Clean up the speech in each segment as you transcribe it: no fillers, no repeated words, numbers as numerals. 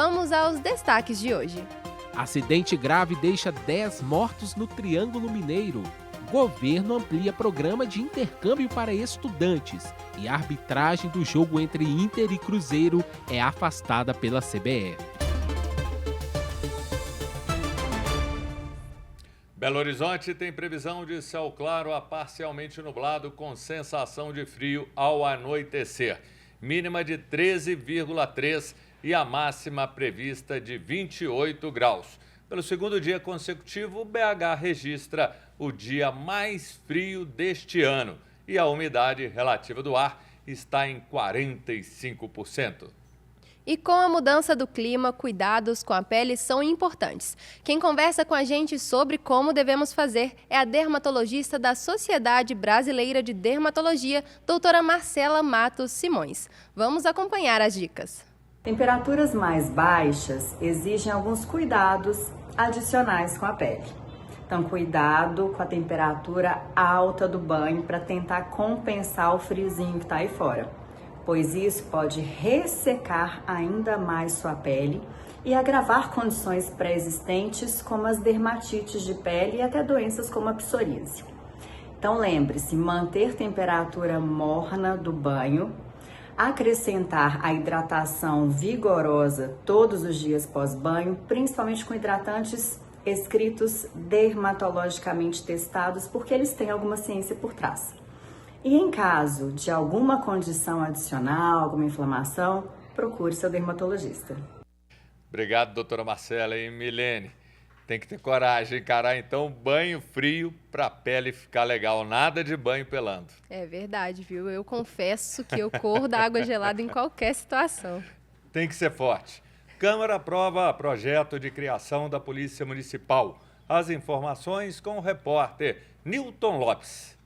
Vamos aos destaques de hoje. Acidente grave deixa 10 mortos no Triângulo Mineiro. Governo amplia programa de intercâmbio para estudantes. E a arbitragem do jogo entre Inter e Cruzeiro é afastada pela CBF. Belo Horizonte tem previsão de céu claro a parcialmente nublado com sensação de frio ao anoitecer. Mínima de 13,3 e a máxima prevista de 28 graus. Pelo segundo dia consecutivo, o BH registra o dia mais frio deste ano e a umidade relativa do ar está em 45%. E com a mudança do clima, cuidados com a pele são importantes. Quem conversa com a gente sobre como devemos fazer é a dermatologista da Sociedade Brasileira de Dermatologia, doutora Marcela Matos Simões. Vamos acompanhar as dicas. Temperaturas mais baixas exigem alguns cuidados adicionais com a pele. Então, cuidado com a temperatura alta do banho para tentar compensar o friozinho que está aí fora, pois isso pode ressecar ainda mais sua pele e agravar condições pré-existentes como as dermatites de pele e até doenças como a psoríase. Então, lembre-se, manter temperatura morna do banho, acrescentar a hidratação vigorosa todos os dias pós-banho, principalmente com hidratantes escritos dermatologicamente testados, porque eles têm alguma ciência por trás. E em caso de alguma condição adicional, alguma inflamação, procure seu dermatologista. Obrigado, doutora Marcela e Milene. Tem que ter coragem, encarar então banho frio para a pele ficar legal. Nada de banho pelando. É verdade, viu? Eu confesso que eu corro da água gelada em qualquer situação. Tem que ser forte. Câmara aprova projeto de criação da Polícia Municipal. As informações com o repórter Nilton Lopes.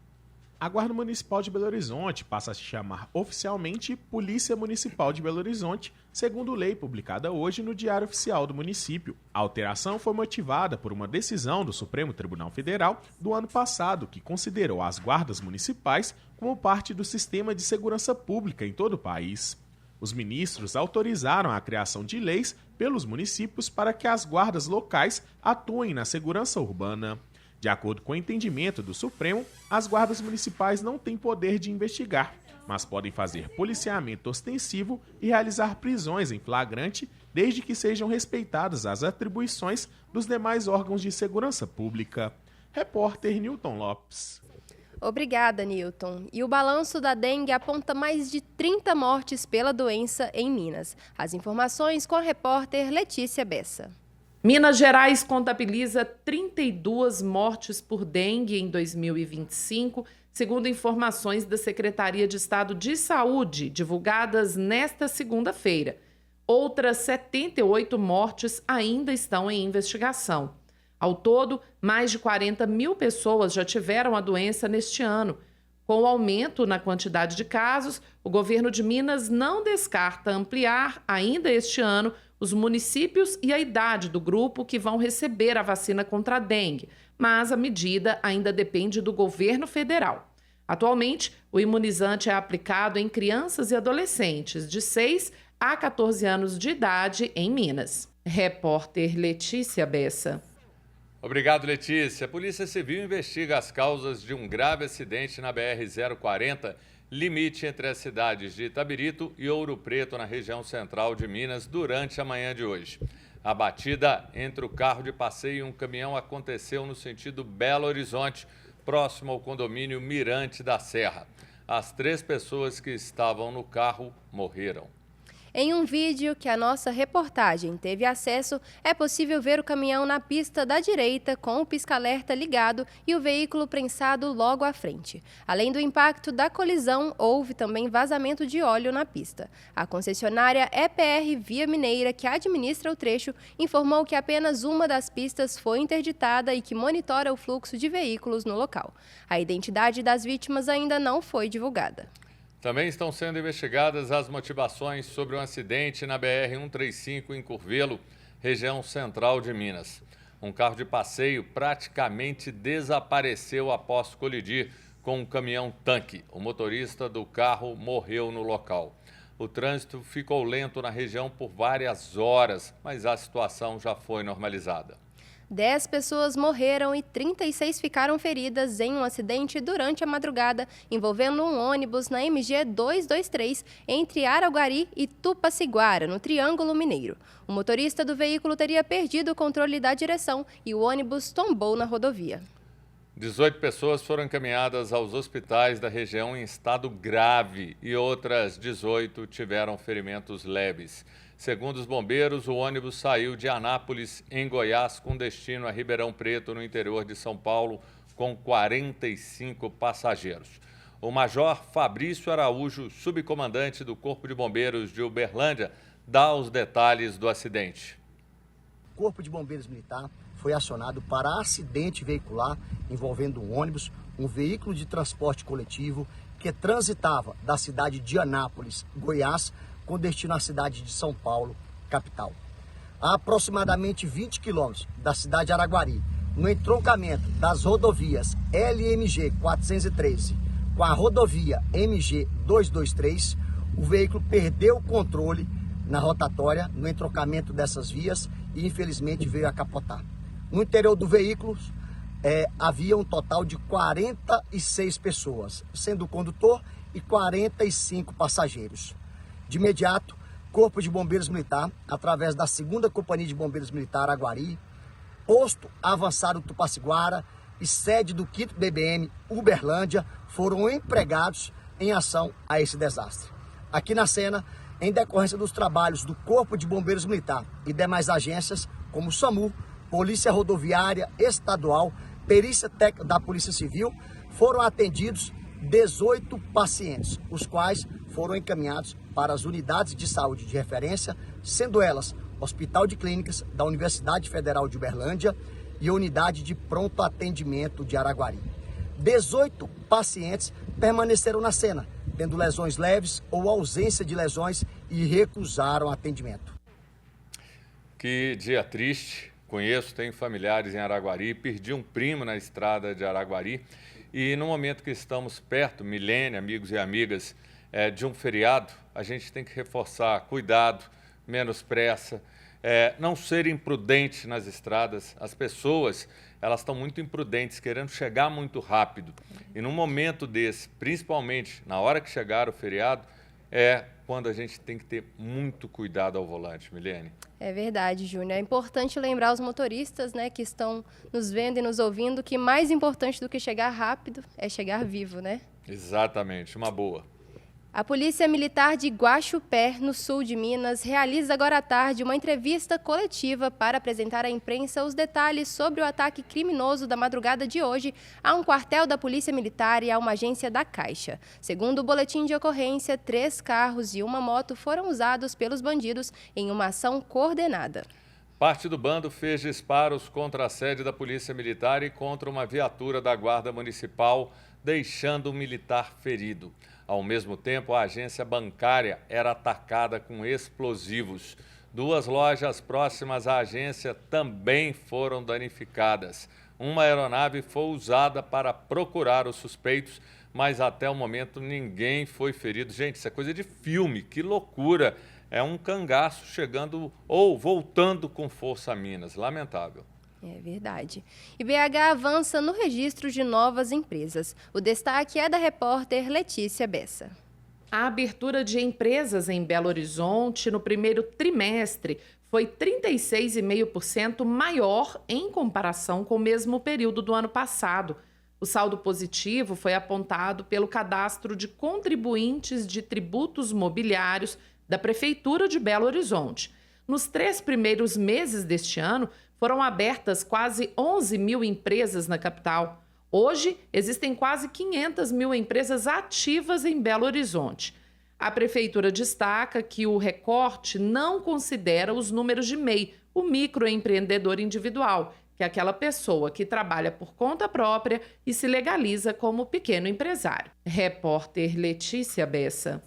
A Guarda Municipal de Belo Horizonte passa a se chamar oficialmente Polícia Municipal de Belo Horizonte, segundo lei publicada hoje no Diário Oficial do município. A alteração foi motivada por uma decisão do Supremo Tribunal Federal do ano passado, que considerou as guardas municipais como parte do sistema de segurança pública em todo o país. Os ministros autorizaram a criação de leis pelos municípios para que as guardas locais atuem na segurança urbana. De acordo com o entendimento do Supremo, as guardas municipais não têm poder de investigar, mas podem fazer policiamento ostensivo e realizar prisões em flagrante, desde que sejam respeitadas as atribuições dos demais órgãos de segurança pública. Repórter Nilton Lopes. Obrigada, Nilton. E o balanço da dengue aponta mais de 30 mortes pela doença em Minas. As informações com a repórter Letícia Bessa. Minas Gerais contabiliza 32 mortes por dengue em 2025, segundo informações da Secretaria de Estado de Saúde, divulgadas nesta segunda-feira. Outras 78 mortes ainda estão em investigação. Ao todo, mais de 40 mil pessoas já tiveram a doença neste ano. Com o aumento na quantidade de casos, o governo de Minas não descarta ampliar ainda este ano os municípios e a idade do grupo que vão receber a vacina contra a dengue, mas a medida ainda depende do governo federal. Atualmente, o imunizante é aplicado em crianças e adolescentes de 6 a 14 anos de idade em Minas. Repórter Letícia Bessa. Obrigado, Letícia. A Polícia Civil investiga as causas de um grave acidente na BR-040, limite entre as cidades de Itabirito e Ouro Preto, na região central de Minas, durante a manhã de hoje. A batida entre o carro de passeio e um caminhão aconteceu no sentido Belo Horizonte, próximo ao condomínio Mirante da Serra. As 3 pessoas que estavam no carro morreram. Em um vídeo que a nossa reportagem teve acesso, é possível ver o caminhão na pista da direita com o pisca-alerta ligado e o veículo prensado logo à frente. Além do impacto da colisão, houve também vazamento de óleo na pista. A concessionária EPR Via Mineira, que administra o trecho, informou que apenas uma das pistas foi interditada e que monitora o fluxo de veículos no local. A identidade das vítimas ainda não foi divulgada. Também estão sendo investigadas as motivações sobre um acidente na BR-135 em Curvelo, região central de Minas. Um carro de passeio praticamente desapareceu após colidir com um caminhão-tanque. O motorista do carro morreu no local. o trânsito ficou lento na região por várias horas, mas a situação já foi normalizada. 10 pessoas morreram e 36 ficaram feridas em um acidente durante a madrugada envolvendo um ônibus na MG 223 entre Araguari e Tupaciguara, no Triângulo Mineiro. O motorista do veículo teria perdido o controle da direção e o ônibus tombou na rodovia. 18 pessoas foram encaminhadas aos hospitais da região em estado grave e outras 18 tiveram ferimentos leves. Segundo os bombeiros, o ônibus saiu de Anápolis, em Goiás, com destino a Ribeirão Preto, no interior de São Paulo, com 45 passageiros. O major Fabrício Araújo, subcomandante do Corpo de Bombeiros de Uberlândia, dá os detalhes do acidente. O Corpo de Bombeiros Militar foi acionado para acidente veicular envolvendo um ônibus, um veículo de transporte coletivo que transitava da cidade de Anápolis, Goiás, com destino à cidade de São Paulo, capital. A aproximadamente 20 quilômetros da cidade de Araguari, no entroncamento das rodovias LMG 413 com a rodovia MG 223, o veículo perdeu o controle na rotatória, no entroncamento dessas vias e infelizmente veio a capotar. No interior do veículo havia um total de 46 pessoas, sendo o condutor e 45 passageiros. De imediato, Corpo de Bombeiros Militar, através da 2ª Companhia de Bombeiros Militar Araguari, posto avançado Tupaciguara e sede do 5º BBM Uberlândia foram empregados em ação a esse desastre. Aqui na cena, em decorrência dos trabalhos do Corpo de Bombeiros Militar e demais agências, como o SAMU, Polícia Rodoviária Estadual, Perícia Técnica da Polícia Civil, foram atendidos 18 pacientes, os quais foram encaminhados para as unidades de saúde de referência, sendo elas Hospital de Clínicas da Universidade Federal de Uberlândia e a Unidade de Pronto Atendimento de Araguari. 18 pacientes permaneceram na cena, tendo lesões leves ou ausência de lesões e recusaram atendimento. Que dia triste. Conheço, tenho familiares em Araguari, perdi um primo na estrada de Araguari e no momento que estamos perto, milênio, amigos e amigas, de um feriado, a gente tem que reforçar cuidado, menos pressa, não ser imprudente nas estradas. As pessoas, elas estão muito imprudentes, querendo chegar muito rápido. E num momento desse, principalmente na hora que chegar o feriado, é quando a gente tem que ter muito cuidado ao volante, Milene. É verdade, Júnior. É importante lembrar os motoristas, né, que estão nos vendo e nos ouvindo que mais importante do que chegar rápido é chegar vivo, né? Exatamente, uma boa. A Polícia Militar de Guaxupé, no sul de Minas, realiza agora à tarde uma entrevista coletiva para apresentar à imprensa os detalhes sobre o ataque criminoso da madrugada de hoje a um quartel da Polícia Militar e a uma agência da Caixa. Segundo o boletim de ocorrência, 3 carros e uma moto foram usados pelos bandidos em uma ação coordenada. Parte do bando fez disparos contra a sede da Polícia Militar e contra uma viatura da Guarda Municipal, deixando um militar ferido. Ao mesmo tempo, a agência bancária era atacada com explosivos. 2 lojas próximas à agência também foram danificadas. Uma aeronave foi usada para procurar os suspeitos, mas até o momento ninguém foi ferido. Gente, isso é coisa de filme, que loucura! É um cangaço chegando ou voltando com força a Minas, lamentável. É verdade. E BH avança no registro de novas empresas. O destaque é da repórter Letícia Bessa. A abertura de empresas em Belo Horizonte no primeiro trimestre foi 36,5% maior em comparação com o mesmo período do ano passado. O saldo positivo foi apontado pelo cadastro de contribuintes de tributos mobiliários da Prefeitura de Belo Horizonte. Nos 3 primeiros meses deste ano, foram abertas quase 11 mil empresas na capital. Hoje, existem quase 500 mil empresas ativas em Belo Horizonte. A Prefeitura destaca que o recorte não considera os números de MEI, o microempreendedor individual, que é aquela pessoa que trabalha por conta própria e se legaliza como pequeno empresário. Repórter Letícia Bessa.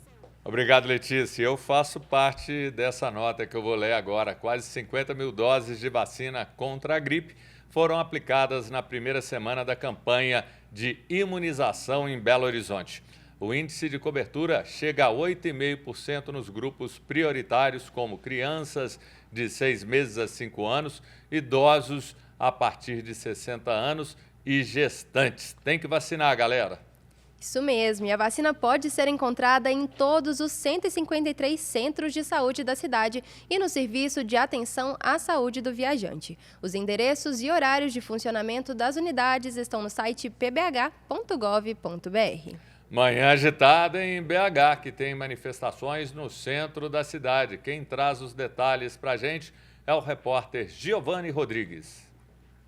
Obrigado, Letícia. Eu faço parte dessa nota que eu vou ler agora. Quase 50 mil doses de vacina contra a gripe foram aplicadas na primeira semana da campanha de imunização em Belo Horizonte. O índice de cobertura chega a 8,5% nos grupos prioritários, como crianças de 6 meses a 5 anos, idosos a partir de 60 anos e gestantes. Tem que vacinar, galera. Isso mesmo, e a vacina pode ser encontrada em todos os 153 centros de saúde da cidade e no Serviço de Atenção à Saúde do Viajante. Os endereços e horários de funcionamento das unidades estão no site pbh.gov.br. Manhã agitada em BH, que tem manifestações no centro da cidade. Quem traz os detalhes para a gente é o repórter Giovanni Rodrigues.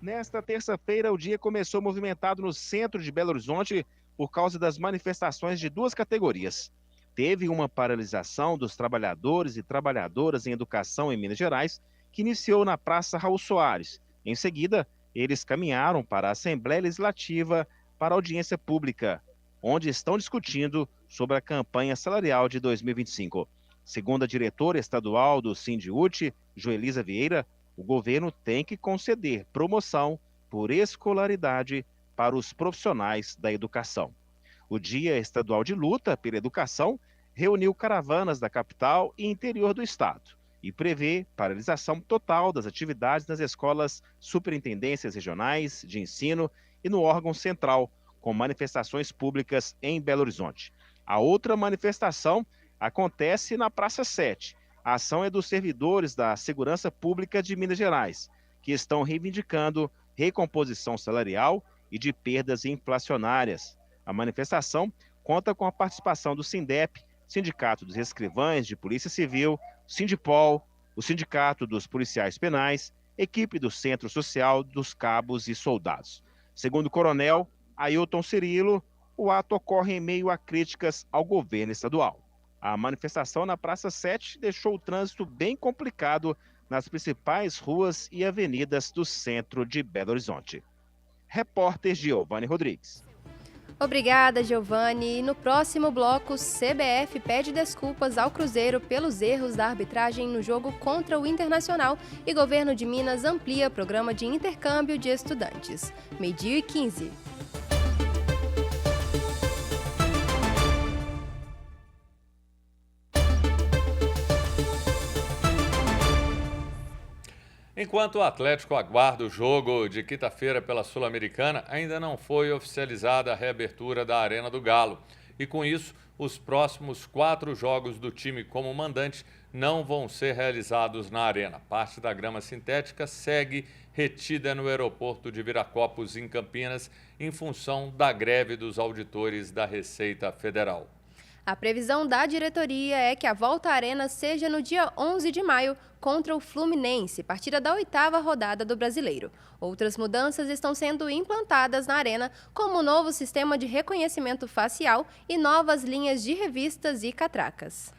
Nesta terça-feira, o dia começou movimentado no centro de Belo Horizonte por causa das manifestações de duas categorias. Teve uma paralisação dos trabalhadores e trabalhadoras em educação em Minas Gerais, que iniciou na Praça Raul Soares. Em seguida, eles caminharam para a Assembleia Legislativa para audiência pública, onde estão discutindo sobre a campanha salarial de 2025. Segundo a diretora estadual do Sindiúti, Joelisa Vieira, o governo tem que conceder promoção por escolaridade para os profissionais da educação. O Dia Estadual de Luta pela Educação reuniu caravanas da capital e interior do estado e prevê paralisação total das atividades nas escolas superintendências regionais de ensino e no órgão central, com manifestações públicas em Belo Horizonte. A outra manifestação acontece na Praça 7. A ação é dos servidores da Segurança Pública de Minas Gerais, que estão reivindicando recomposição salarial e de perdas inflacionárias. A manifestação conta com a participação do SINDEP, Sindicato dos Escrivães de Polícia Civil, Sindipol, o Sindicato dos Policiais Penais, equipe do Centro Social dos Cabos e Soldados. Segundo o coronel Ailton Cirilo, o ato ocorre em meio a críticas ao governo estadual. A manifestação na Praça 7 deixou o trânsito bem complicado nas principais ruas e avenidas do centro de Belo Horizonte. Repórter Giovanni Rodrigues. Obrigada, Giovanni. E no próximo bloco, CBF pede desculpas ao Cruzeiro pelos erros da arbitragem no jogo contra o Internacional e governo de Minas amplia programa de intercâmbio de estudantes. 12h15. Enquanto o Atlético aguarda o jogo de quinta-feira pela Sul-Americana, ainda não foi oficializada a reabertura da Arena do Galo. E com isso, os próximos 4 jogos do time como mandante não vão ser realizados na Arena. Parte da grama sintética segue retida no aeroporto de Viracopos, em Campinas, em função da greve dos auditores da Receita Federal. A previsão da diretoria é que a volta à Arena seja no dia 11 de maio contra o Fluminense, partida da 8ª rodada do Brasileiro. Outras mudanças estão sendo implantadas na Arena, como o novo sistema de reconhecimento facial e novas linhas de revistas e catracas.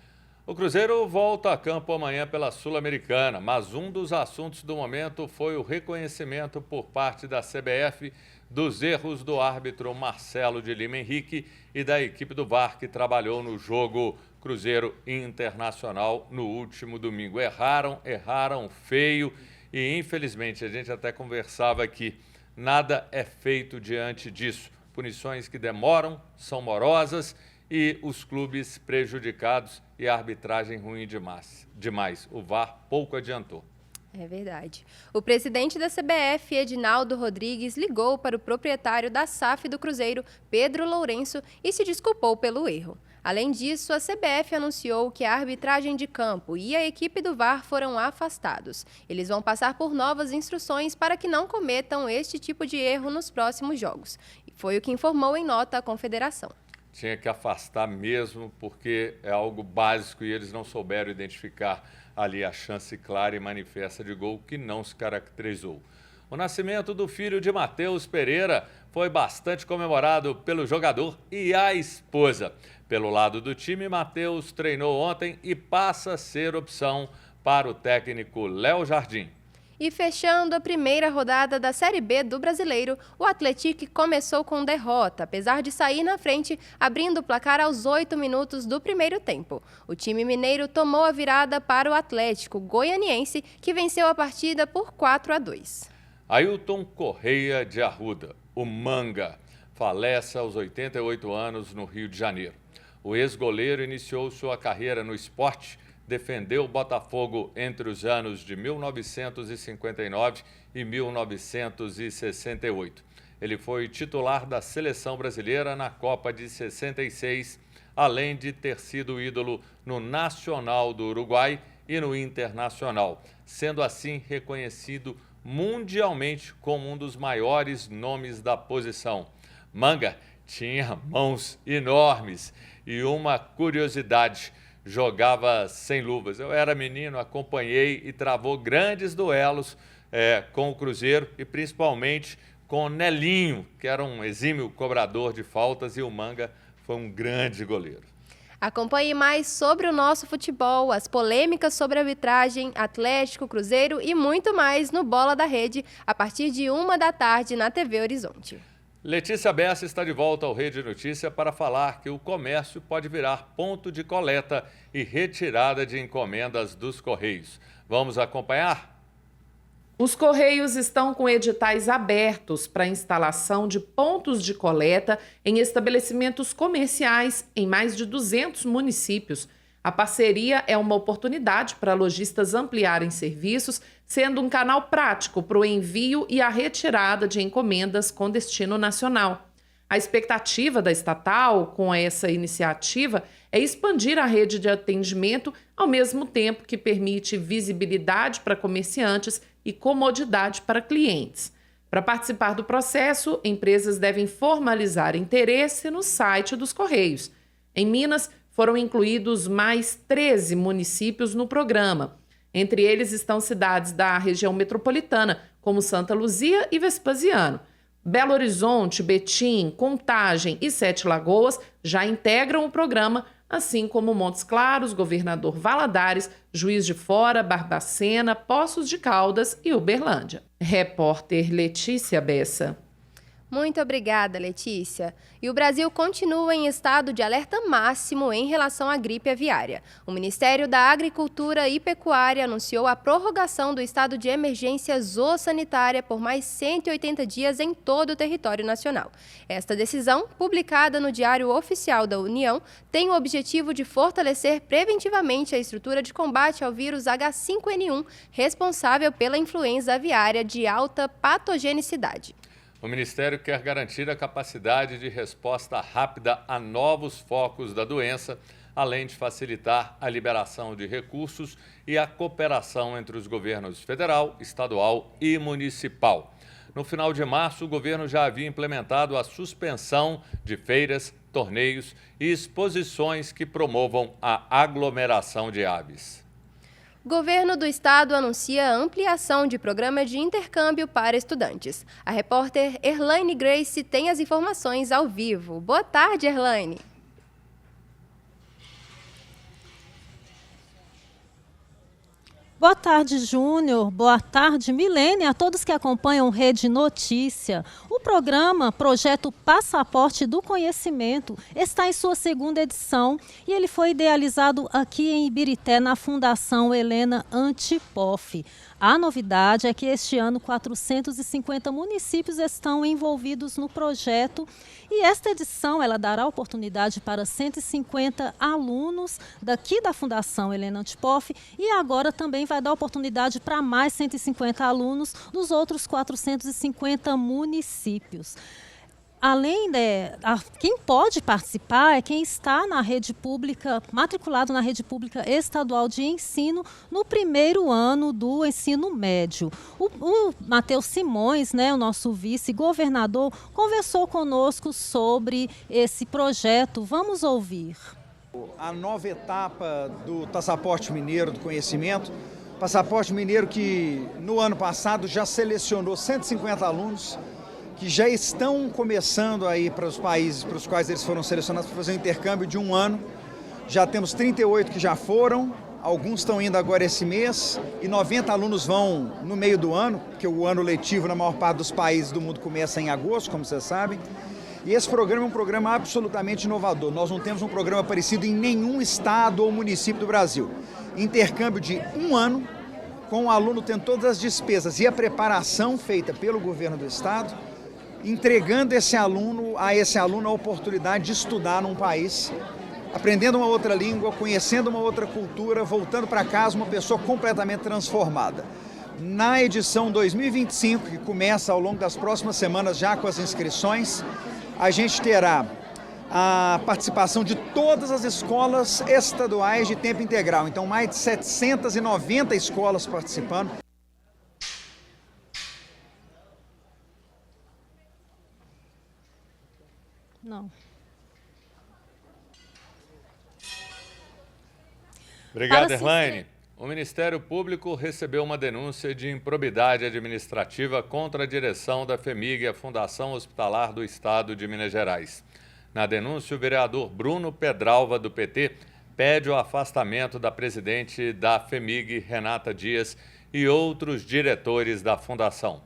O Cruzeiro volta a campo amanhã pela Sul-Americana, mas um dos assuntos do momento foi o reconhecimento por parte da CBF dos erros do árbitro Marcelo de Lima Henrique e da equipe do VAR que trabalhou no jogo Cruzeiro Internacional no último domingo. Erraram feio e, infelizmente, a gente até conversava aqui, nada é feito diante disso. Punições que demoram, são morosas e os clubes prejudicados e a arbitragem ruim demais. O VAR pouco adiantou. É verdade. O presidente da CBF, Edinaldo Rodrigues, ligou para o proprietário da SAF do Cruzeiro, Pedro Lourenço, e se desculpou pelo erro. Além disso, a CBF anunciou que a arbitragem de campo e a equipe do VAR foram afastados. Eles vão passar por novas instruções para que não cometam este tipo de erro nos próximos jogos. Foi o que informou em nota a confederação. Tinha que afastar mesmo, porque é algo básico e eles não souberam identificar ali a chance clara e manifesta de gol que não se caracterizou. O nascimento do filho de Matheus Pereira foi bastante comemorado pelo jogador e a esposa. Pelo lado do time, Matheus treinou ontem e passa a ser opção para o técnico Léo Jardim. E fechando a primeira rodada da Série B do Brasileiro, o Atlético começou com derrota, apesar de sair na frente, abrindo o placar aos 8 minutos do primeiro tempo. O time mineiro tomou a virada para o Atlético Goianiense, que venceu a partida por 4-2. Ailton Correia de Arruda, o Manga, falece aos 88 anos no Rio de Janeiro. O ex-goleiro iniciou sua carreira no esporte, defendeu o Botafogo entre os anos de 1959 e 1968. Ele foi titular da seleção brasileira na Copa de 66, além de ter sido ídolo no Nacional do Uruguai e no Internacional, sendo assim reconhecido mundialmente como um dos maiores nomes da posição. Manga tinha mãos enormes e uma curiosidade, jogava sem luvas. Eu era menino, acompanhei e travou grandes duelos com o Cruzeiro e principalmente com o Nelinho, que era um exímio cobrador de faltas, e o Manga foi um grande goleiro. Acompanhe mais sobre o nosso futebol, as polêmicas sobre arbitragem, Atlético, Cruzeiro e muito mais no Bola da Rede, a partir de 13h na TV Horizonte. Letícia Bessa está de volta ao Rede Notícia para falar que o comércio pode virar ponto de coleta e retirada de encomendas dos Correios. Vamos acompanhar? Os Correios estão com editais abertos para instalação de pontos de coleta em estabelecimentos comerciais em mais de 200 municípios. A parceria é uma oportunidade para lojistas ampliarem serviços, sendo um canal prático para o envio e a retirada de encomendas com destino nacional. A expectativa da estatal com essa iniciativa é expandir a rede de atendimento, ao mesmo tempo que permite visibilidade para comerciantes e comodidade para clientes. Para participar do processo, empresas devem formalizar interesse no site dos Correios. Em Minas, foram incluídos mais 13 municípios no programa. Entre eles estão cidades da região metropolitana, como Santa Luzia e Vespasiano. Belo Horizonte, Betim, Contagem e Sete Lagoas já integram o programa, assim como Montes Claros, Governador Valadares, Juiz de Fora, Barbacena, Poços de Caldas e Uberlândia. Repórter Letícia Bessa. Muito obrigada, Letícia. E o Brasil continua em estado de alerta máximo em relação à gripe aviária. O Ministério da Agricultura e Pecuária anunciou a prorrogação do estado de emergência zoossanitária por mais 180 dias em todo o território nacional. Esta decisão, publicada no Diário Oficial da União, tem o objetivo de fortalecer preventivamente a estrutura de combate ao vírus H5N1, responsável pela influenza aviária de alta patogenicidade. O Ministério quer garantir a capacidade de resposta rápida a novos focos da doença, além de facilitar a liberação de recursos e a cooperação entre os governos federal, estadual e municipal. No final de março, o governo já havia implementado a suspensão de feiras, torneios e exposições que promovam a aglomeração de aves. O governo do estado anuncia a ampliação de programa de intercâmbio para estudantes. A repórter Erlaine Grace tem as informações ao vivo. Boa tarde, Erlaine. Boa tarde, Júnior. Boa tarde, Milene, a todos que acompanham Rede Notícia. O programa Projeto Passaporte do Conhecimento está em sua segunda edição e ele foi idealizado aqui em Ibirité, na Fundação Helena Antipoff. A novidade é que este ano 450 municípios estão envolvidos no projeto e esta edição ela dará oportunidade para 150 alunos daqui da Fundação Helena Antipoff e agora também vai dar oportunidade para mais 150 alunos dos outros 450 municípios. Além quem pode participar é quem está na rede pública, matriculado na rede pública estadual de ensino no primeiro ano do ensino médio. O Matheus Simões, o nosso vice-governador, conversou conosco sobre esse projeto. Vamos ouvir. A nova etapa do Passaporte Mineiro do Conhecimento, Passaporte Mineiro que no ano passado já selecionou 150 alunos que já estão começando aí para os países para os quais eles foram selecionados para fazer um intercâmbio de um ano. Já temos 38 que já foram, alguns estão indo agora esse mês e 90 alunos vão no meio do ano, porque o ano letivo na maior parte dos países do mundo começa em agosto, como vocês sabem. E esse programa é um programa absolutamente inovador. Nós não temos um programa parecido em nenhum estado ou município do Brasil. Intercâmbio de um ano, com o aluno tendo todas as despesas e a preparação feita pelo governo do estado, entregando a esse aluno a oportunidade de estudar num país aprendendo uma outra língua, conhecendo uma outra cultura, voltando para casa uma pessoa completamente transformada. Na edição 2025, que começa ao longo das próximas semanas já com as inscrições, a gente terá a participação de todas as escolas estaduais de tempo integral. Então, mais de 790 escolas participando. Não. Obrigado, Erlaine. O Ministério Público recebeu uma denúncia de improbidade administrativa contra a direção da FEMIG, a Fundação Hospitalar do Estado de Minas Gerais. Na denúncia, o vereador Bruno Pedralva, do PT, pede o afastamento da presidente da FEMIG, Renata Dias, e outros diretores da fundação.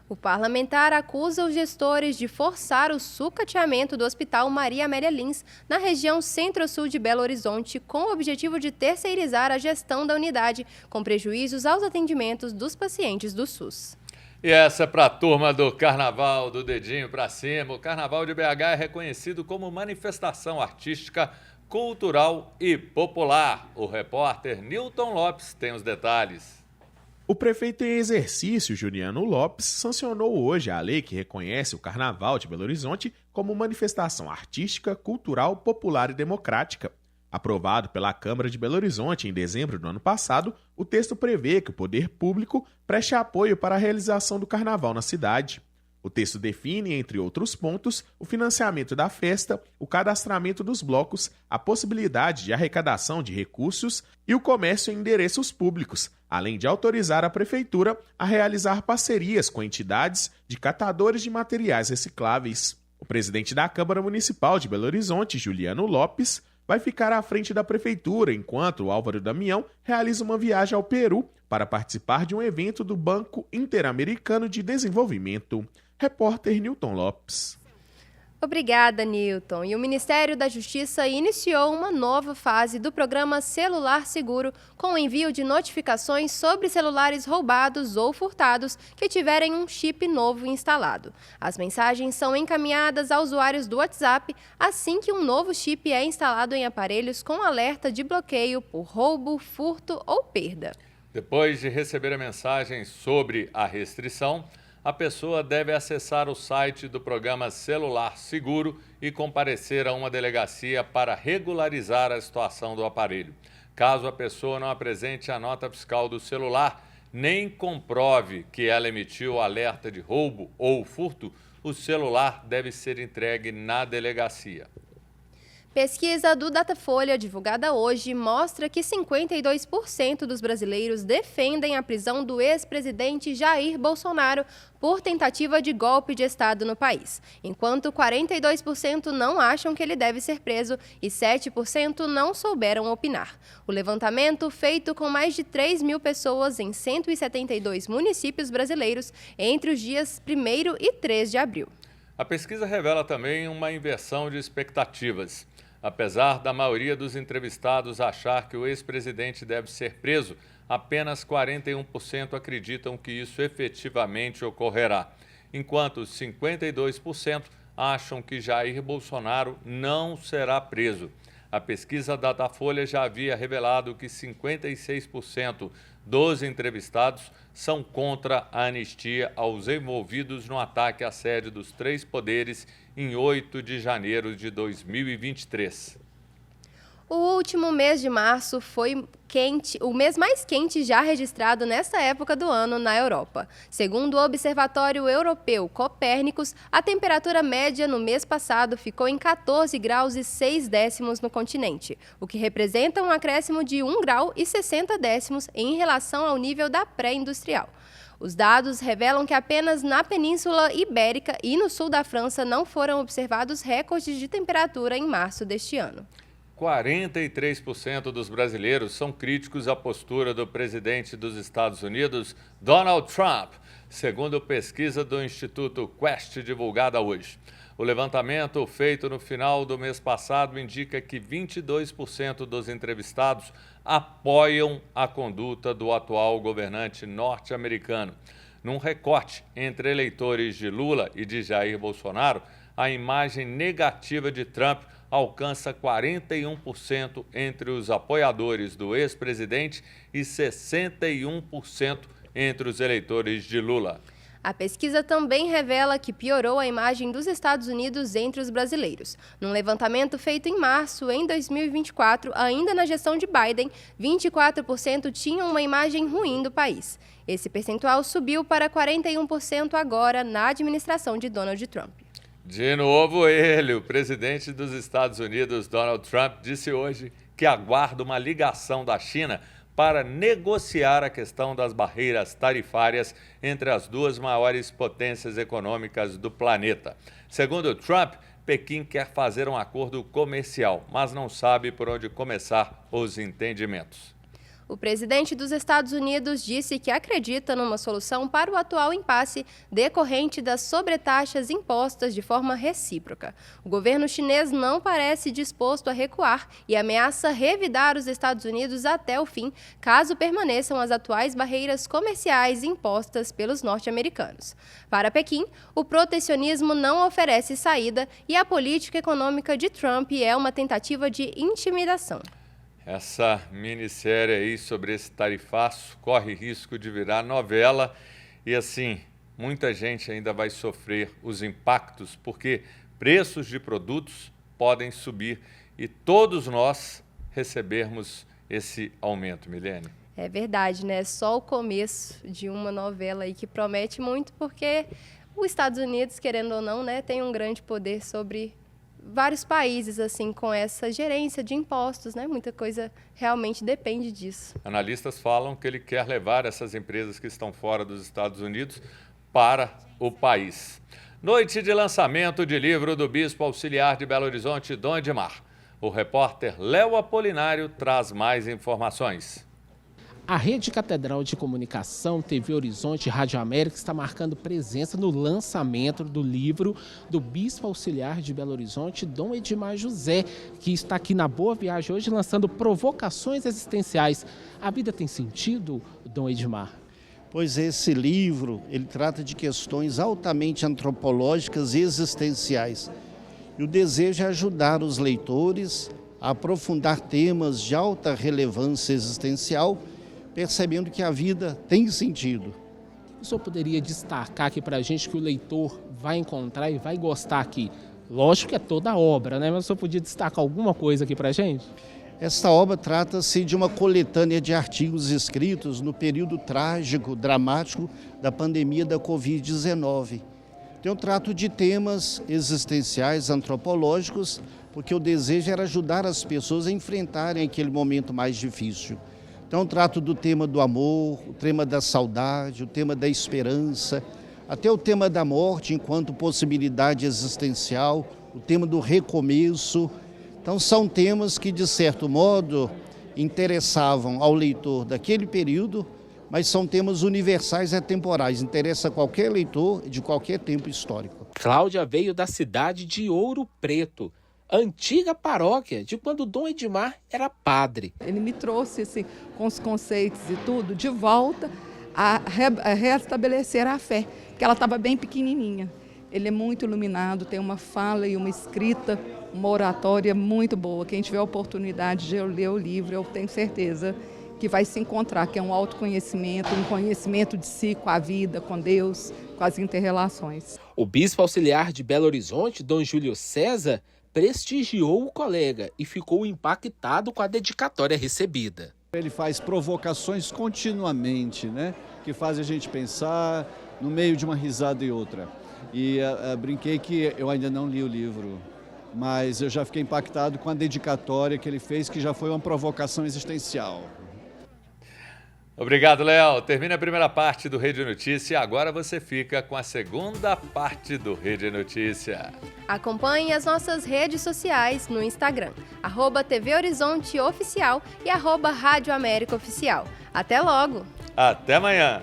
O parlamentar acusa os gestores de forçar o sucateamento do Hospital Maria Amélia Lins, na região centro-sul de Belo Horizonte, com o objetivo de terceirizar a gestão da unidade, com prejuízos aos atendimentos dos pacientes do SUS. E essa é para a turma do Carnaval, do Dedinho para Cima. O Carnaval de BH é reconhecido como manifestação artística, cultural e popular. O repórter Nilton Lopes tem os detalhes. O prefeito em exercício, Juliano Lopes, sancionou hoje a lei que reconhece o Carnaval de Belo Horizonte como manifestação artística, cultural, popular e democrática. Aprovado pela Câmara de Belo Horizonte em dezembro do ano passado, o texto prevê que o poder público preste apoio para a realização do Carnaval na cidade. O texto define, entre outros pontos, o financiamento da festa, o cadastramento dos blocos, a possibilidade de arrecadação de recursos e o comércio em endereços públicos, além de autorizar a Prefeitura a realizar parcerias com entidades de catadores de materiais recicláveis. O presidente da Câmara Municipal de Belo Horizonte, Juliano Lopes, vai ficar à frente da Prefeitura enquanto o Álvaro Damião realiza uma viagem ao Peru para participar de um evento do Banco Interamericano de Desenvolvimento. Repórter Nilton Lopes. Obrigada, Nilton. E o Ministério da Justiça iniciou uma nova fase do programa Celular Seguro, com o envio de notificações sobre celulares roubados ou furtados que tiverem um chip novo instalado. As mensagens são encaminhadas a usuários do WhatsApp assim que um novo chip é instalado em aparelhos com alerta de bloqueio por roubo, furto ou perda. Depois de receber a mensagem sobre a restrição, a pessoa deve acessar o site do programa Celular Seguro e comparecer a uma delegacia para regularizar a situação do aparelho. Caso a pessoa não apresente a nota fiscal do celular, nem comprove que ela emitiu alerta de roubo ou furto, o celular deve ser entregue na delegacia. Pesquisa do Datafolha, divulgada hoje, mostra que 52% dos brasileiros defendem a prisão do ex-presidente Jair Bolsonaro por tentativa de golpe de Estado no país, enquanto 42% não acham que ele deve ser preso e 7% não souberam opinar. O levantamento, feito com mais de 3 mil pessoas em 172 municípios brasileiros entre os dias 1º e 3 de abril. A pesquisa revela também uma inversão de expectativas. Apesar da maioria dos entrevistados achar que o ex-presidente deve ser preso, apenas 41% acreditam que isso efetivamente ocorrerá, enquanto 52% acham que Jair Bolsonaro não será preso. A pesquisa Datafolha já havia revelado que 56% dos entrevistados são contra a anistia aos envolvidos no ataque à sede dos 3 poderes em 8 de janeiro de 2023. O último mês de março foi o mês mais quente já registrado nesta época do ano na Europa. Segundo o Observatório Europeu Copérnicos, a temperatura média no mês passado ficou em 14 graus e 6 décimos no continente, o que representa um acréscimo de 1 grau e 60 décimos em relação ao nível da pré-industrial. Os dados revelam que apenas na Península Ibérica e no sul da França não foram observados recordes de temperatura em março deste ano. 43% dos brasileiros são críticos à postura do presidente dos Estados Unidos, Donald Trump, segundo pesquisa do Instituto Quest divulgada hoje. O levantamento feito no final do mês passado indica que 22% dos entrevistados apoiam a conduta do atual governante norte-americano. Num recorte entre eleitores de Lula e de Jair Bolsonaro, a imagem negativa de Trump alcança 41% entre os apoiadores do ex-presidente e 61% entre os eleitores de Lula. A pesquisa também revela que piorou a imagem dos Estados Unidos entre os brasileiros. Num levantamento feito em março em 2024, ainda na gestão de Biden, 24% tinham uma imagem ruim do país. Esse percentual subiu para 41% agora na administração de Donald Trump. De novo ele, o presidente dos Estados Unidos, Donald Trump, disse hoje que aguarda uma ligação da China para negociar a questão das barreiras tarifárias entre as duas maiores potências econômicas do planeta. Segundo Trump, Pequim quer fazer um acordo comercial, mas não sabe por onde começar os entendimentos. O presidente dos Estados Unidos disse que acredita numa solução para o atual impasse decorrente das sobretaxas impostas de forma recíproca. O governo chinês não parece disposto a recuar e ameaça revidar os Estados Unidos até o fim, caso permaneçam as atuais barreiras comerciais impostas pelos norte-americanos. Para Pequim, o protecionismo não oferece saída e a política econômica de Trump é uma tentativa de intimidação. Essa minissérie aí sobre esse tarifaço corre risco de virar novela e, assim, muita gente ainda vai sofrer os impactos porque preços de produtos podem subir e todos nós recebermos esse aumento, Milene. É verdade, né? Só o começo de uma novela aí que promete muito porque os Estados Unidos, querendo ou não, né, tem um grande poder sobre vários países, assim, com essa gerência de impostos, né? Muita coisa realmente depende disso. Analistas falam que ele quer levar essas empresas que estão fora dos Estados Unidos para o país. Noite de lançamento de livro do Bispo Auxiliar de Belo Horizonte, Dom Edmar. O repórter Léo Apolinário traz mais informações. A Rede Catedral de Comunicação, TV Horizonte e Rádio América está marcando presença no lançamento do livro do Bispo Auxiliar de Belo Horizonte, Dom Edmar José, que está aqui na Boa Viagem hoje lançando Provocações Existenciais. A vida tem sentido, Dom Edmar? Pois esse livro, ele trata de questões altamente antropológicas e existenciais. E o desejo é ajudar os leitores a aprofundar temas de alta relevância existencial, percebendo que a vida tem sentido. O senhor poderia destacar aqui para a gente que o leitor vai encontrar e vai gostar aqui? Lógico que é toda a obra, né? Mas o senhor podia destacar alguma coisa aqui para a gente? Esta obra trata-se de uma coletânea de artigos escritos no período trágico, dramático da pandemia da Covid-19. Então, eu trato de temas existenciais, antropológicos, porque o desejo era ajudar as pessoas a enfrentarem aquele momento mais difícil. Então, trato do tema do amor, o tema da saudade, o tema da esperança, até o tema da morte enquanto possibilidade existencial, o tema do recomeço. Então, são temas que, de certo modo, interessavam ao leitor daquele período, mas são temas universais e atemporais, interessa a qualquer leitor de qualquer tempo histórico. Cláudia veio da cidade de Ouro Preto, antiga paróquia de quando Dom Edmar era padre. Ele me trouxe, assim, com os conceitos e tudo, de volta a restabelecer a fé, que ela estava bem pequenininha. Ele é muito iluminado, tem uma fala e uma escrita, uma oratória muito boa. Quem tiver a oportunidade de ler o livro, eu tenho certeza que vai se encontrar, que é um autoconhecimento, um conhecimento de si, com a vida, com Deus, com as inter-relações. O bispo auxiliar de Belo Horizonte, Dom Júlio César, prestigiou o colega e ficou impactado com a dedicatória recebida. Ele faz provocações continuamente, né? Que fazem a gente pensar no meio de uma risada e outra. E brinquei que eu ainda não li o livro, mas eu já fiquei impactado com a dedicatória que ele fez, que já foi uma provocação existencial. Obrigado, Léo. Termina a primeira parte do Rede Notícia. Agora você fica com a segunda parte do Rede Notícia. Acompanhe as nossas redes sociais no Instagram, @TV Horizonte Oficial e @Rádio América Oficial. Até logo! Até amanhã!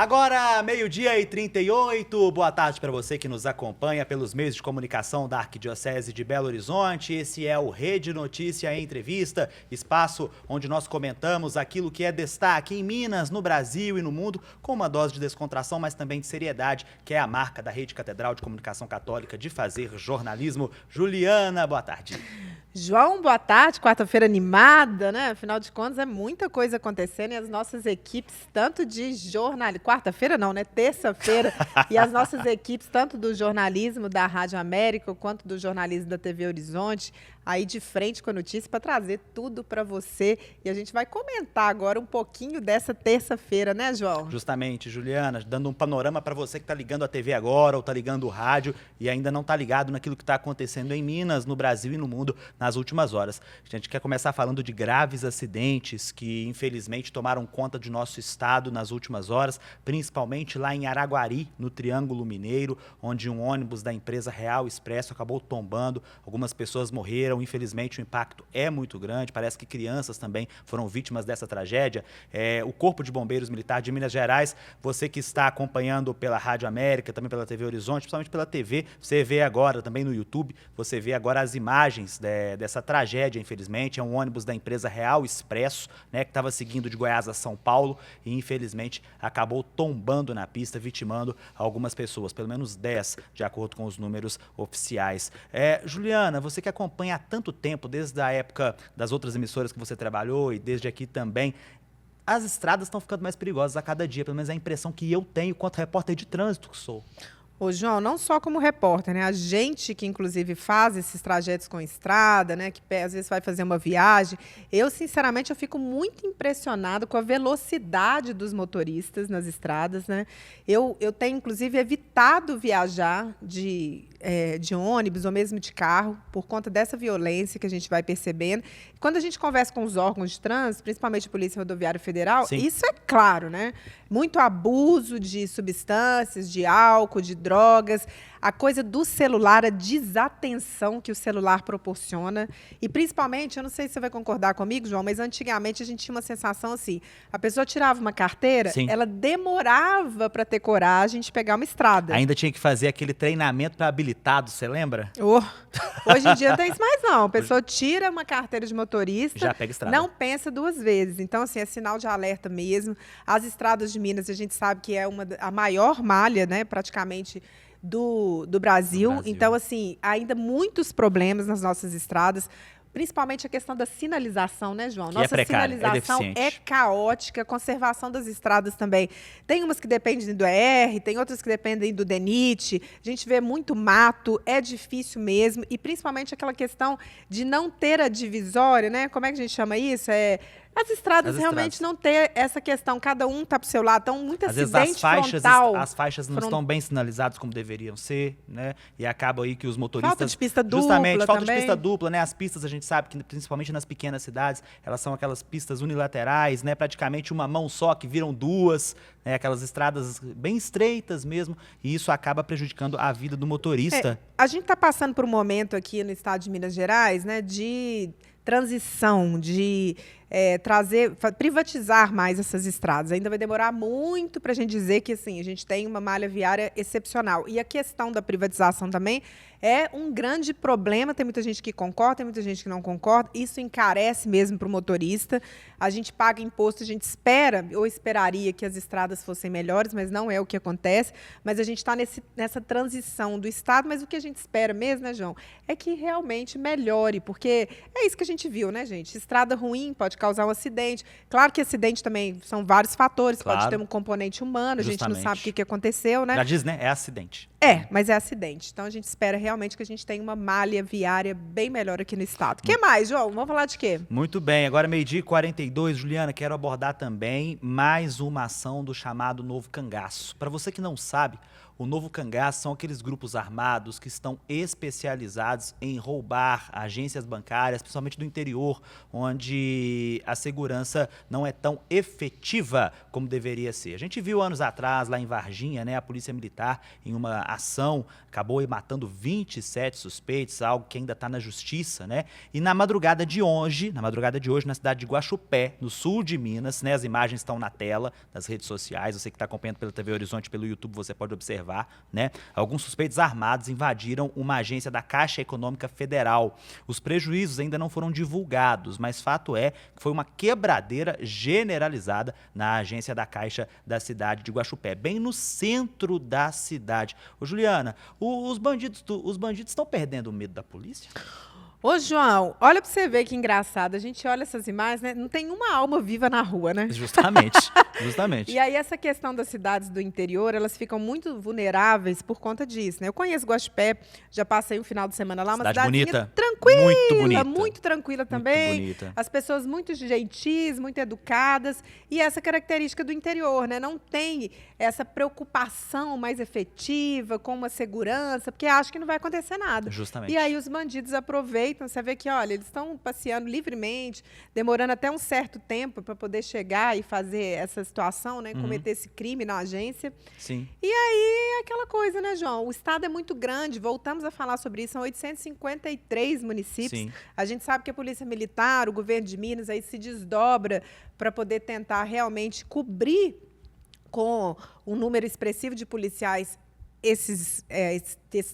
Agora, 12h38, boa tarde para você que nos acompanha pelos meios de comunicação da Arquidiocese de Belo Horizonte. Esse é o Rede Notícia Entrevista, espaço onde nós comentamos aquilo que é destaque em Minas, no Brasil e no mundo, com uma dose de descontração, mas também de seriedade, que é a marca da Rede Catedral de Comunicação Católica de fazer jornalismo. Juliana, boa tarde. João, boa tarde. Quarta-feira animada, né? Afinal de contas, é muita coisa acontecendo e as nossas equipes, tanto de jornalismo... Quarta-feira não, né? Terça-feira. E as nossas equipes, tanto do jornalismo da Rádio América, quanto do jornalismo da TV Horizonte, aí de frente com a notícia para trazer tudo para você. E a gente vai comentar agora um pouquinho dessa terça-feira, né, João? Justamente, Juliana, dando um panorama para você que está ligando a TV agora ou está ligando o rádio e ainda não está ligado naquilo que está acontecendo em Minas, no Brasil e no mundo nas últimas horas. A gente quer começar falando de graves acidentes que, infelizmente, tomaram conta de nosso estado nas últimas horas, principalmente lá em Araguari, no Triângulo Mineiro, onde um ônibus da empresa Real Expresso acabou tombando, algumas pessoas morreram. Infelizmente, o impacto é muito grande, parece que crianças também foram vítimas dessa tragédia. O Corpo de Bombeiros Militar de Minas Gerais, você que está acompanhando pela Rádio América, também pela TV Horizonte, principalmente pela TV, você vê agora também no YouTube, você vê agora as imagens dessa tragédia, infelizmente. É um ônibus da empresa Real Expresso, né, que estava seguindo de Goiás a São Paulo e, infelizmente, acabou tombando na pista, vitimando algumas pessoas, pelo menos 10, de acordo com os números oficiais. Juliana, você que acompanha há tanto tempo, desde a época das outras emissoras que você trabalhou e desde aqui também, as estradas estão ficando mais perigosas a cada dia, pelo menos é a impressão que eu tenho quanto repórter de trânsito que sou. Ô, João, não só como repórter, né? A gente que, inclusive, faz esses trajetos com estrada, né? Que às vezes vai fazer uma viagem. Eu, sinceramente, eu fico muito impressionado com a velocidade dos motoristas nas estradas, né? Eu tenho, inclusive, evitado viajar de ônibus ou mesmo de carro por conta dessa violência que a gente vai percebendo. Quando a gente conversa com os órgãos de trânsito, principalmente a Polícia Rodoviária Federal, sim, isso é claro, né? Muito abuso de substâncias, de álcool, de drogas, a coisa do celular, a desatenção que o celular proporciona. E, principalmente, eu não sei se você vai concordar comigo, João, mas antigamente a gente tinha uma sensação assim, a pessoa tirava uma carteira, sim, ela demorava para ter coragem de pegar uma estrada. Ainda tinha que fazer aquele treinamento para habilitado, você lembra? Hoje em dia não tem isso mais não. A pessoa tira uma carteira de motorista, já pega estrada, não pensa duas vezes. Então, assim, é sinal de alerta mesmo. As estradas de Minas, a gente sabe que é a maior malha, né, praticamente, do Brasil. Então, assim, ainda muitos problemas nas nossas estradas, principalmente a questão da sinalização, né, João? Nossa sinalização é caótica, a conservação das estradas também. Tem umas que dependem do ER, tem outras que dependem do DENIT, a gente vê muito mato, é difícil mesmo, e principalmente aquela questão de não ter a divisória, né? Como é que a gente chama isso? As estradas realmente não ter essa questão, cada um está para o seu lado, então muito acidente frontal. As faixas não estão bem sinalizadas como deveriam ser, né? E acaba aí que os motoristas... Falta de pista dupla justamente, falta também. de pista dupla, né? As pistas, a gente sabe que, principalmente nas pequenas cidades, elas são aquelas pistas unilaterais, né? Praticamente uma mão só, que viram duas, né? Aquelas estradas bem estreitas mesmo, e isso acaba prejudicando a vida do motorista. A gente está passando por um momento aqui no estado de Minas Gerais, né? De transição, de privatizar mais essas estradas. Ainda vai demorar muito para a gente dizer que assim, a gente tem uma malha viária excepcional. E a questão da privatização também é um grande problema. Tem muita gente que concorda, tem muita gente que não concorda. Isso encarece mesmo para o motorista. A gente paga imposto, a gente espera, ou esperaria que as estradas fossem melhores, mas não é o que acontece. Mas a gente está nessa transição do Estado, mas o que a gente espera mesmo, né, João, é que realmente melhore, porque é isso que a gente viu, né, gente? Estrada ruim pode causar um acidente. Claro que acidente também são vários fatores, claro, pode ter um componente humano, a gente não sabe o que aconteceu, né? Já diz, né? É acidente. Mas é acidente. Então a gente espera realmente que a gente tenha uma malha viária bem melhor aqui no estado. O que mais, João? Vamos falar de quê? Muito bem. Agora 12h42, Juliana, quero abordar também mais uma ação do chamado Novo Cangaço. Para você que não sabe, O novo cangaço são aqueles grupos armados que estão especializados em roubar agências bancárias, principalmente do interior, onde a segurança não é tão efetiva como deveria ser. A gente viu anos atrás, lá em Varginha, né, a Polícia Militar, em uma ação, acabou matando 27 suspeitos, algo que ainda está na justiça, né? E na madrugada de hoje, na cidade de Guaxupé, no sul de Minas, né, as imagens estão na tela das redes sociais, você que está acompanhando pela TV Horizonte, pelo YouTube, você pode observar, né? Alguns suspeitos armados invadiram uma agência da Caixa Econômica Federal. Os prejuízos ainda não foram divulgados, mas fato é que foi uma quebradeira generalizada na agência da Caixa da cidade de Guaxupé, bem no centro da cidade. Ô, Juliana, os bandidos estão perdendo o medo da polícia? Ô, João, olha pra você ver que engraçado. A gente olha essas imagens, né? Não tem uma alma viva na rua, né? Justamente, justamente. E aí essa questão das cidades do interior, elas ficam muito vulneráveis por conta disso, né? Eu conheço Guaxupé, já passei um final de semana lá, uma cidade bonita, tranquila, muito bonita, muito tranquila também. Muito bonita. As pessoas muito gentis, muito educadas, e essa característica do interior, né? Não tem essa preocupação mais efetiva com uma segurança, porque acho que não vai acontecer nada. Justamente. E aí os bandidos aproveitam. Você vê que, olha, eles estão passeando livremente, demorando até um certo tempo para poder chegar e fazer essa situação, né? Cometer esse crime na agência. Sim. E aí, aquela coisa, né, João? O estado é muito grande, voltamos a falar sobre isso, são 853 municípios. Sim. A gente sabe que a Polícia Militar, o governo de Minas, aí se desdobra para poder tentar realmente cobrir com um número expressivo de policiais esse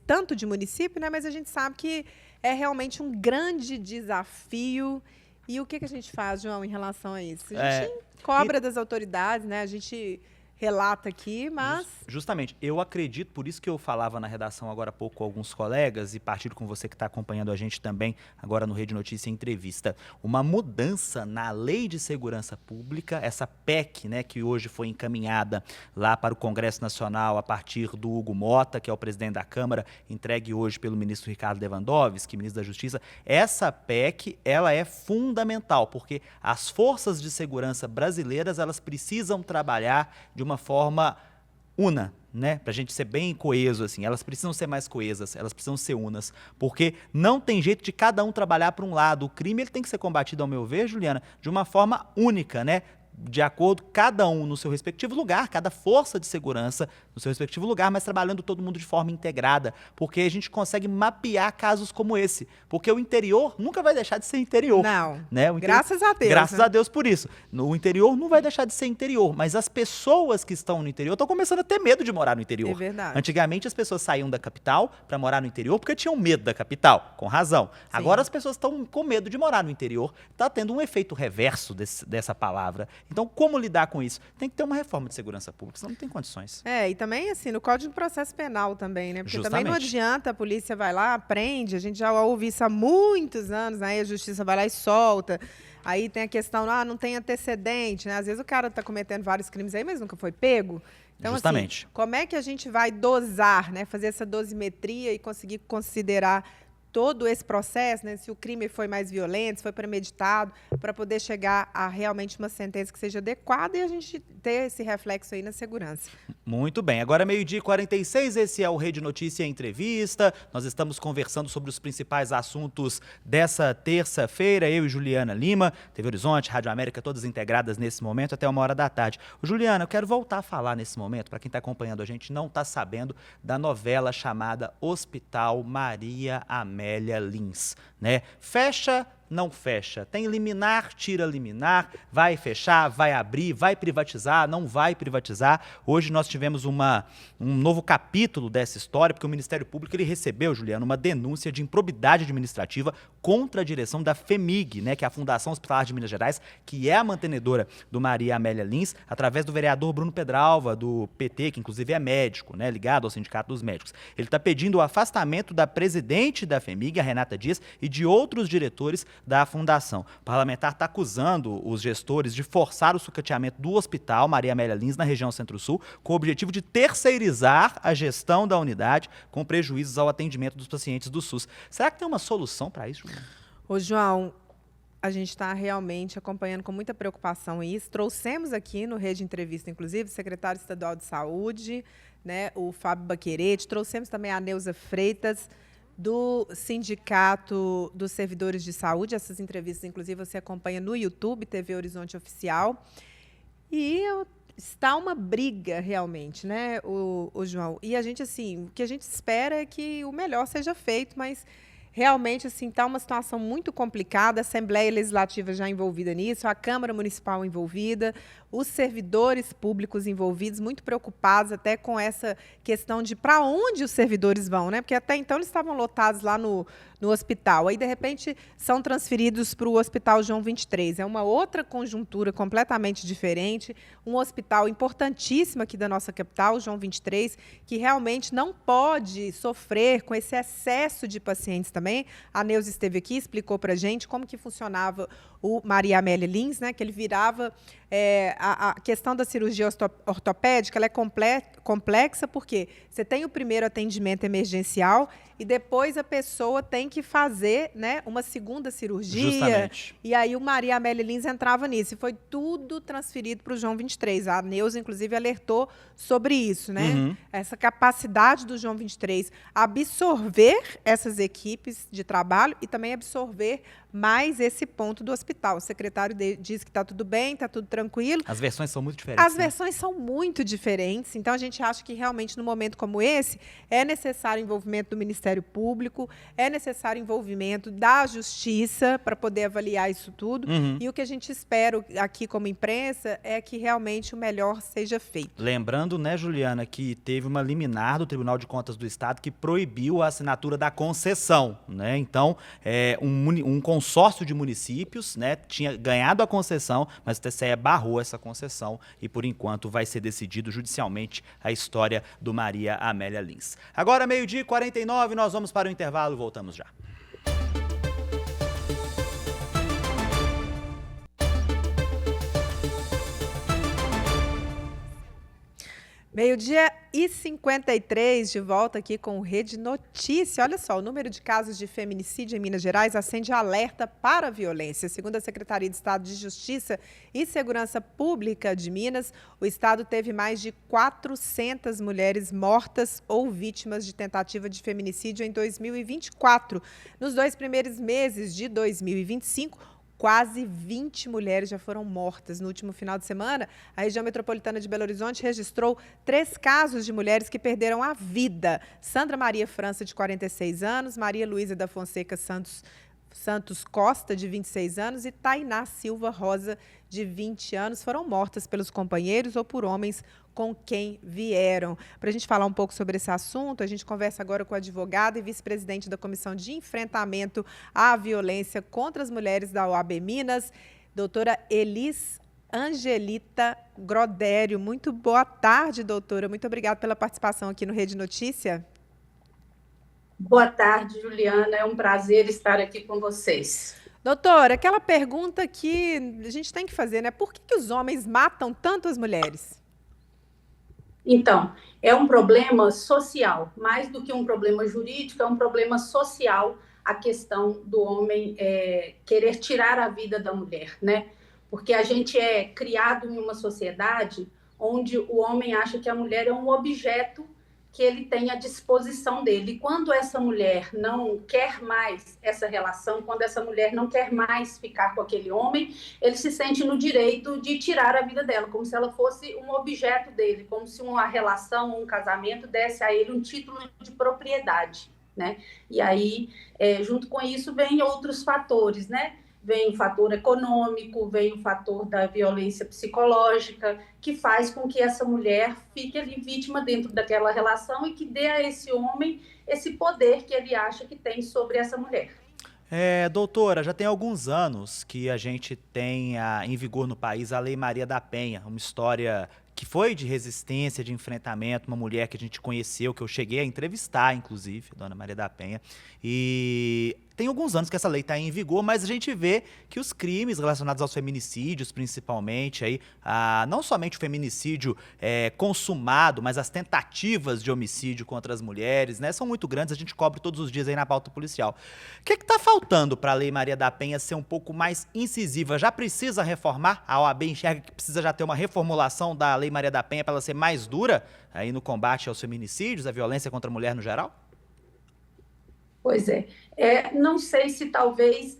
tanto de município, né? Mas a gente sabe que é realmente um grande desafio. E o que a gente faz, João, em relação a isso? A gente cobra das autoridades, né? A gente relata aqui, mas... Justamente, eu acredito, por isso que eu falava na redação agora há pouco com alguns colegas e partilho com você que está acompanhando a gente também agora no Rede Notícia Entrevista, uma mudança na Lei de Segurança Pública, essa PEC, né, que hoje foi encaminhada lá para o Congresso Nacional a partir do Hugo Mota, que é o presidente da Câmara, entregue hoje pelo ministro Ricardo Lewandowski, ministro da Justiça. Essa PEC, ela é fundamental, porque as forças de segurança brasileiras, elas precisam trabalhar de uma forma una, né? Pra gente ser bem coeso, assim. Elas precisam ser mais coesas, elas precisam ser unas, porque não tem jeito de cada um trabalhar para um lado. O crime ele tem que ser combatido, ao meu ver, Juliana, de uma forma única, né? De acordo, cada um no seu respectivo lugar, cada força de segurança no seu respectivo lugar, mas trabalhando todo mundo de forma integrada, porque a gente consegue mapear casos como esse, porque o interior nunca vai deixar de ser interior. Não, né? Graças a Deus. Graças né? a Deus por isso. O interior não vai deixar de ser interior, mas as pessoas que estão no interior estão começando a ter medo de morar no interior. É verdade. Antigamente as pessoas saíam da capital para morar no interior porque tinham medo da capital, com razão. Sim. Agora as pessoas estão com medo de morar no interior, está tendo um efeito reverso dessa palavra. Então, como lidar com isso? Tem que ter uma reforma de segurança pública, senão não tem condições. E também, assim, no Código de Processo Penal também, né? Porque Justamente. também não adianta, a polícia vai lá, prende, a gente já ouve isso há muitos anos, aí a justiça vai lá e solta. Aí tem a questão, não tem antecedente, né? Às vezes o cara está cometendo vários crimes aí, mas nunca foi pego. Então, Justamente. assim, como é que a gente vai dosar, né? Fazer essa dosimetria e conseguir considerar todo esse processo, né, se o crime foi mais violento, se foi premeditado, para poder chegar a realmente uma sentença que seja adequada e a gente ter esse reflexo aí na segurança. Muito bem. Agora, 12h46, esse é o Rede Notícia Entrevista. Nós estamos conversando sobre os principais assuntos dessa terça-feira. Eu e Juliana Lima, TV Horizonte, Rádio América, todas integradas nesse momento até 13h. Juliana, eu quero voltar a falar nesse momento, para quem está acompanhando a gente não está sabendo, da novela chamada Hospital Maria Amélia Lins, né? Fecha, não fecha. Tem liminar, tira liminar, vai fechar, vai abrir, vai privatizar, não vai privatizar. Hoje nós tivemos um novo capítulo dessa história, porque o Ministério Público ele recebeu, Juliana, uma denúncia de improbidade administrativa contra a direção da FEMIG, né, que é a Fundação Hospitalar de Minas Gerais, que é a mantenedora do Maria Amélia Lins, através do vereador Bruno Pedralva, do PT, que inclusive é médico, né, ligado ao Sindicato dos Médicos. Ele está pedindo o afastamento da presidente da FEMIG, a Renata Dias, e de outros diretores da fundação. O parlamentar está acusando os gestores de forçar o sucateamento do Hospital Maria Amélia Lins na região Centro-Sul, com o objetivo de terceirizar a gestão da unidade com prejuízos ao atendimento dos pacientes do SUS. Será que tem uma solução para isso, Juliana? Ô, João, A gente está realmente acompanhando com muita preocupação isso. Trouxemos aqui no Rede Entrevista, inclusive, o secretário estadual de Saúde, né, o Fábio Baquerete, trouxemos também a Neuza Freitas, do Sindicato dos Servidores de Saúde. Essas entrevistas, inclusive, você acompanha no YouTube, TV Horizonte Oficial. E está uma briga, realmente, né, o João? E a gente, assim, o que a gente espera é que o melhor seja feito, mas realmente, assim, está uma situação muito complicada, a Assembleia Legislativa já envolvida nisso, a Câmara Municipal envolvida, os servidores públicos envolvidos, muito preocupados até com essa questão de para onde os servidores vão, né? Porque até então eles estavam lotados lá no hospital. Aí, de repente, são transferidos para o Hospital João 23. É uma outra conjuntura completamente diferente, um hospital importantíssimo aqui da nossa capital, o João 23, que realmente não pode sofrer com esse excesso de pacientes também. A Neuza esteve aqui, explicou para a gente como que funcionava o Maria Amélia Lins, né, que ele virava... a questão da cirurgia ortopédica ela é complexa porque você tem o primeiro atendimento emergencial e depois a pessoa tem que fazer, né, uma segunda cirurgia. Justamente. E aí o Maria Amélia Lins entrava nisso. E foi tudo transferido para o João 23. A Neuza, inclusive, alertou sobre isso, né? Uhum. Essa capacidade do João 23 absorver essas equipes de trabalho e também absorver mais esse ponto do hospital. O secretário diz que está tudo bem, está tudo tranquilo. As versões são muito diferentes. As versões são muito diferentes. Então, a gente acha que realmente, num momento como esse, é necessário o envolvimento do Ministério Público, é necessário o envolvimento da Justiça para poder avaliar isso tudo. Uhum. E o que a gente espera aqui como imprensa é que realmente o melhor seja feito. Lembrando, né, Juliana, que teve uma liminar do Tribunal de Contas do Estado que proibiu a assinatura da concessão, né? Então, um consórcio de municípios, né, tinha ganhado a concessão, mas o TCE barrou essa concessão e, por enquanto, vai ser decidido judicialmente a história do Maria Amélia Lins. Agora, 12h49, nós vamos para o intervalo e voltamos já. Meio-dia e 53, de volta aqui com o Rede Notícia. Olha só, o número de casos de feminicídio em Minas Gerais acende alerta para a violência. Segundo a Secretaria de Estado de Justiça e Segurança Pública de Minas, o estado teve mais de 400 mulheres mortas ou vítimas de tentativa de feminicídio em 2024. Nos 2 primeiros meses de 2025, quase 20 mulheres já foram mortas. No último final de semana, a região metropolitana de Belo Horizonte registrou 3 casos de mulheres que perderam a vida. Sandra Maria França, de 46 anos, Maria Luísa da Fonseca Santos Costa, de 26 anos, e Tainá Silva Rosa, de 20 anos, foram mortas pelos companheiros ou por homens com quem vieram. Para a gente falar um pouco sobre esse assunto, a gente conversa agora com a advogada e vice-presidente da Comissão de Enfrentamento à Violência contra as Mulheres da OAB Minas, doutora Elis Angelita Grodério. Muito boa tarde, doutora. Muito obrigada pela participação aqui no Rede Notícia. Boa tarde, Juliana. É um prazer estar aqui com vocês. Doutora, aquela pergunta que a gente tem que fazer, né? Por que os homens matam tanto as mulheres? Então, é um problema social, mais do que um problema jurídico, é um problema social a questão do homem querer tirar a vida da mulher, né? Porque a gente é criado em uma sociedade onde o homem acha que a mulher é um objeto que ele tem à disposição dele. E quando essa mulher não quer mais essa relação, quando essa mulher não quer mais ficar com aquele homem, ele se sente no direito de tirar a vida dela, como se ela fosse um objeto dele, como se uma relação, um casamento desse a ele um título de propriedade, né? E aí, junto com isso, vem outros fatores, né? Vem o fator econômico, vem o fator da violência psicológica, que faz com que essa mulher fique ali vítima dentro daquela relação e que dê a esse homem esse poder que ele acha que tem sobre essa mulher. Doutora, já tem alguns anos que a gente tem em vigor no país a Lei Maria da Penha, uma história que foi de resistência, de enfrentamento, uma mulher que a gente conheceu, que eu cheguei a entrevistar, inclusive, Dona Maria da Penha. E tem alguns anos que essa lei está em vigor, mas a gente vê que os crimes relacionados aos feminicídios, principalmente, aí, não somente o feminicídio consumado, mas as tentativas de homicídio contra as mulheres, né, são muito grandes, a gente cobre todos os dias aí na pauta policial. O que está faltando para a Lei Maria da Penha ser um pouco mais incisiva? Já precisa reformar? A OAB enxerga que precisa já ter uma reformulação da Lei Maria da Penha para ela ser mais dura aí no combate aos feminicídios, à violência contra a mulher no geral? Pois é. Não sei se talvez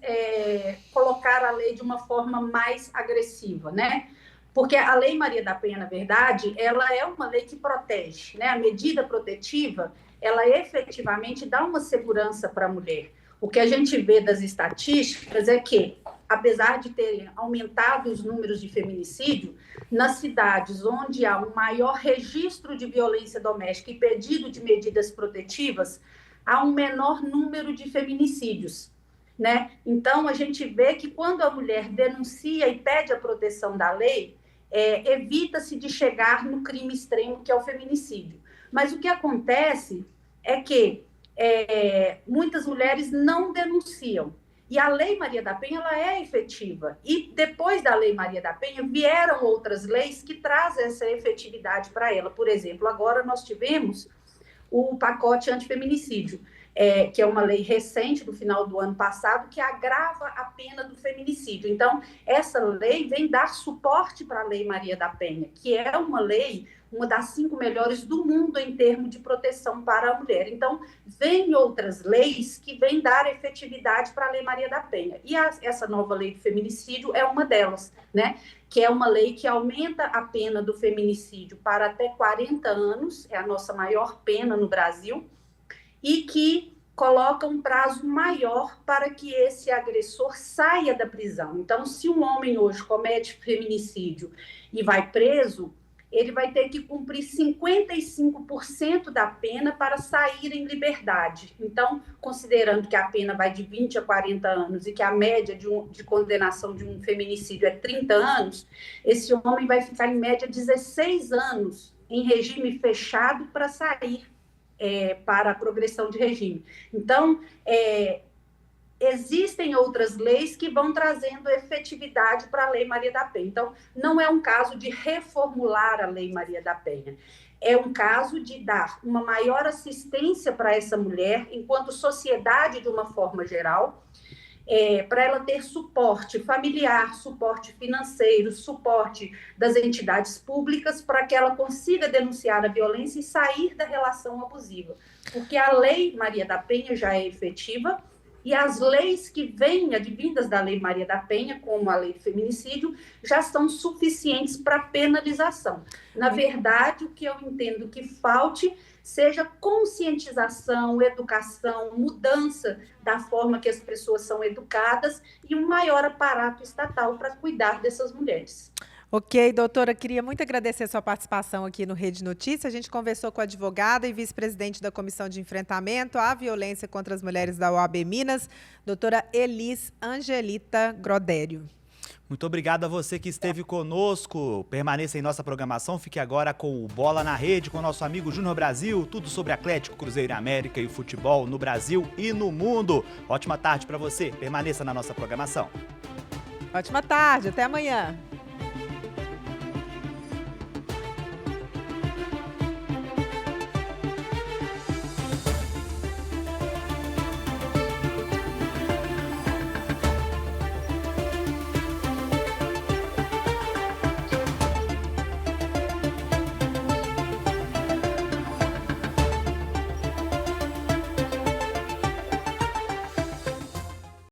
colocar a lei de uma forma mais agressiva, né? Porque a Lei Maria da Penha, na verdade, ela é uma lei que protege, né? A medida protetiva, ela efetivamente dá uma segurança para a mulher. O que a gente vê das estatísticas é que, apesar de terem aumentado os números de feminicídio, nas cidades onde há um maior registro de violência doméstica e pedido de medidas protetivas, há um menor número de feminicídios, né? Então, a gente vê que quando a mulher denuncia e pede a proteção da lei, evita-se de chegar no crime extremo, que é o feminicídio. Mas o que acontece é que muitas mulheres não denunciam. E a Lei Maria da Penha, ela é efetiva. E depois da Lei Maria da Penha, vieram outras leis que trazem essa efetividade para ela. Por exemplo, agora nós tivemos o pacote antifeminicídio, que é uma lei recente do final do ano passado, que agrava a pena do feminicídio. Então, essa lei vem dar suporte para a Lei Maria da Penha, que é uma lei, uma das 5 melhores do mundo em termos de proteção para a mulher. Então, vem outras leis que vêm dar efetividade para a Lei Maria da Penha. E essa nova lei do feminicídio é uma delas, né? Que é uma lei que aumenta a pena do feminicídio para até 40 anos, é a nossa maior pena no Brasil, e que coloca um prazo maior para que esse agressor saia da prisão. Então, se um homem hoje comete feminicídio e vai preso, ele vai ter que cumprir 55% da pena para sair em liberdade. Então, considerando que a pena vai de 20 a 40 anos e que a média de condenação de um feminicídio é 30 anos, esse homem vai ficar, em média, 16 anos em regime fechado para sair para a progressão de regime. Então, existem outras leis que vão trazendo efetividade para a Lei Maria da Penha. Então, não é um caso de reformular a Lei Maria da Penha. É um caso de dar uma maior assistência para essa mulher, enquanto sociedade de uma forma geral, para ela ter suporte familiar, suporte financeiro, suporte das entidades públicas, para que ela consiga denunciar a violência e sair da relação abusiva. Porque a Lei Maria da Penha já é efetiva, e as leis que vêm advindas da Lei Maria da Penha, como a lei do feminicídio, já são suficientes para penalização. Na verdade, o que eu entendo que falte seja conscientização, educação, mudança da forma que as pessoas são educadas e um maior aparato estatal para cuidar dessas mulheres. Ok, doutora, queria muito agradecer a sua participação aqui no Rede Notícias. A gente conversou com a advogada e vice-presidente da Comissão de Enfrentamento à Violência contra as Mulheres da OAB Minas, doutora Elis Angelita Grodério. Muito obrigado a você que esteve conosco. Permaneça em nossa programação. Fique agora com o Bola na Rede, com o nosso amigo Júnior Brasil. Tudo sobre Atlético, Cruzeiro e América e o futebol no Brasil e no mundo. Ótima tarde para você. Permaneça na nossa programação. Ótima tarde. Até amanhã.